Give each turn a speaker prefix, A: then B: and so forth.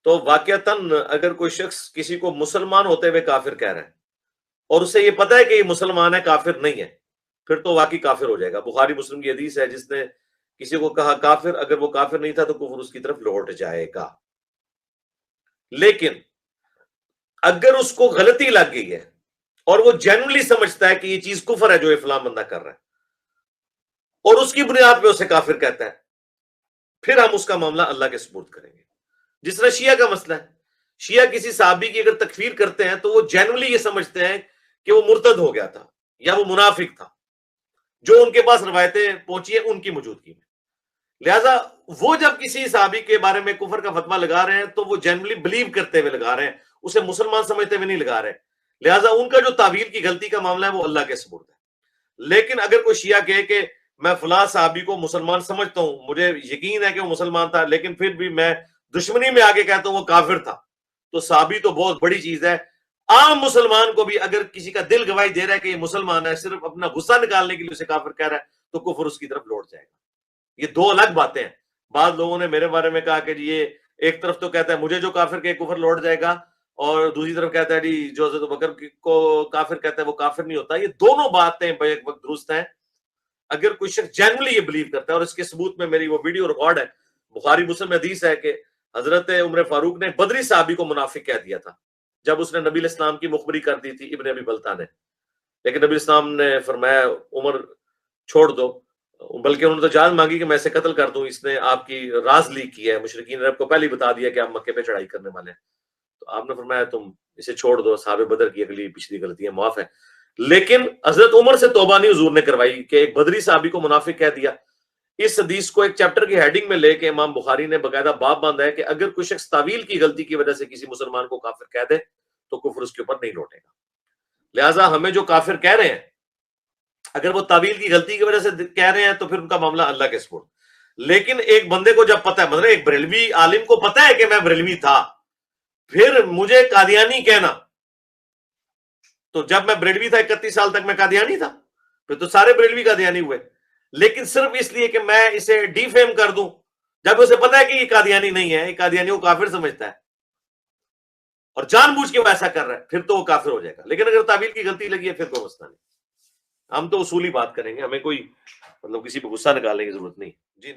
A: تو واقعتاً اگر کوئی شخص کسی کو مسلمان ہوتے ہوئے کافر کہہ رہا ہے اور اسے یہ پتا ہے کہ یہ مسلمان ہے، کافر نہیں ہے، پھر تو واقعی کافر ہو جائے گا۔ بخاری مسلم کی حدیث ہے، جس نے کسی کو کہا کافر، اگر وہ کافر نہیں تھا تو کفر اس کی طرف لوٹ جائے گا۔ لیکن اگر اس کو غلطی لگ گئی ہے اور وہ جینولی سمجھتا ہے کہ یہ چیز کفر ہے جو یہ فلاں بندہ کر رہا ہے، اور اس کی بنیاد پہ اسے کافر کہتا ہے، پھر ہم اس کا معاملہ اللہ کے سپرد کریں گے۔ جس طرح شیعہ کا مسئلہ ہے، شیعہ کسی صحابی کی اگر تکفیر کرتے ہیں تو وہ جینولی یہ سمجھتے ہیں کہ وہ مرتد ہو گیا تھا یا وہ منافق تھا، جو ان کے پاس روایتیں پہنچی ہیں ان کی موجودگی میں۔ لہذا وہ جب کسی صحابی کے بارے میں کفر کا فتویٰ لگا رہے ہیں تو وہ جنرلی بلیو کرتے ہوئے لگا رہے ہیں، اسے مسلمان سمجھتے ہوئے نہیں لگا رہے۔ لہذا ان کا جو تعویل کی غلطی کا معاملہ ہے وہ اللہ کے سپرد ہے۔ لیکن اگر کوئی شیعہ کہے کہ میں فلاں صحابی کو مسلمان سمجھتا ہوں، مجھے یقین ہے کہ وہ مسلمان تھا، لیکن پھر بھی میں دشمنی میں آگے کہتا ہوں وہ کافر تھا، تو صحابی تو بہت بڑی چیز ہے۔ عام مسلمان کو بھی اگر کسی کا دل گواہی دے رہا ہے کہ یہ مسلمان ہے، صرف اپنا غصہ نکالنے کے لیے اسے کافر کہہ رہا ہے، تو کفر اس کی طرف لوٹ جائے گا۔ یہ دو الگ باتیں ہیں۔ بعض لوگوں نے میرے بارے میں کہا کہ جی یہ ایک طرف تو کہتا ہے مجھے جو کافر کہ کفر لوٹ جائے گا، اور دوسری طرف کہتا ہے جی جو حضرت بکر کو کافر کہتا ہے وہ کافر نہیں ہوتا۔ یہ دونوں باتیں بیک وقت درست ہیں۔ اگر کوئی شخص جینولی یہ بلیو کرتا ہے، اور اس کے ثبوت میں میری وہ ویڈیو ریکارڈ ہے، بخاری مسلم حدیث ہے کہ حضرت عمر فاروق نے بدری صحابی کو منافق کہہ دیا تھا جب اس نے نبی الاسلام کی مخبری کر دی تھی ابن ابی بلتہ نے، لیکن نبی الاسلام نے فرمایا عمر چھوڑ دو، بلکہ انہوں نے تو جان مانگی کہ میں اسے قتل کر دوں، اس نے آپ کی راز لیک کیا ہے، مشرکین عرب کو پہلے ہی بتا دیا کہ آپ مکے پہ چڑھائی کرنے والے ہیں۔ تو آپ نے فرمایا تم اسے چھوڑ دو، صحابہ بدر کی اگلی پچھلی غلطیاں معاف ہیں۔ لیکن حضرت عمر سے توبہ نہیں حضور نے کروائی کہ ایک بدری صحابی کو منافق کہہ دیا۔ اس حدیث کو ایک چیپٹر کی ہیڈنگ میں لے کے امام بخاری نے باقاعدہ باب باندھا ہے کہ اگر کوئی شخص تعویل کی غلطی کی وجہ سے کسی مسلمان کو کافر کہہ دے تو کفر اس کے اوپر نہیں لوٹے گا۔ لہٰذا ہمیں جو کافر کہہ رہے ہیں، اگر وہ تعویل کی غلطی کی وجہ سے کہہ رہے ہیں تو پھر ان کا معاملہ اللہ کے سپرد۔ لیکن ایک بندے کو جب پتہ ہے، مطلب ایک بریلوی عالم کو پتہ ہے کہ میں بریلوی تھا، پھر مجھے قادیانی کہنا، تو جب میں بریلوی تھا 31 سال تک میں قادیانی تھا، پھر تو سارے بریلوی قادیانی ہوئے۔ لیکن صرف اس لیے کہ میں اسے ڈی فیم کر دوں، جب اسے پتا ہے کہ یہ قادیانی نہیں ہے، یہ قادیانی کو کافر سمجھتا ہے اور جان بوجھ کے وہ ایسا کر رہا ہے، پھر تو وہ کافر ہو جائے گا۔ لیکن اگر تعویل کی غلطی لگی ہے پھر کوئی مسئلہ نہیں۔ ہم تو اصولی بات کریں گے، ہمیں کوئی مطلب کسی پہ غصہ نکالنے کی ضرورت نہیں۔ جی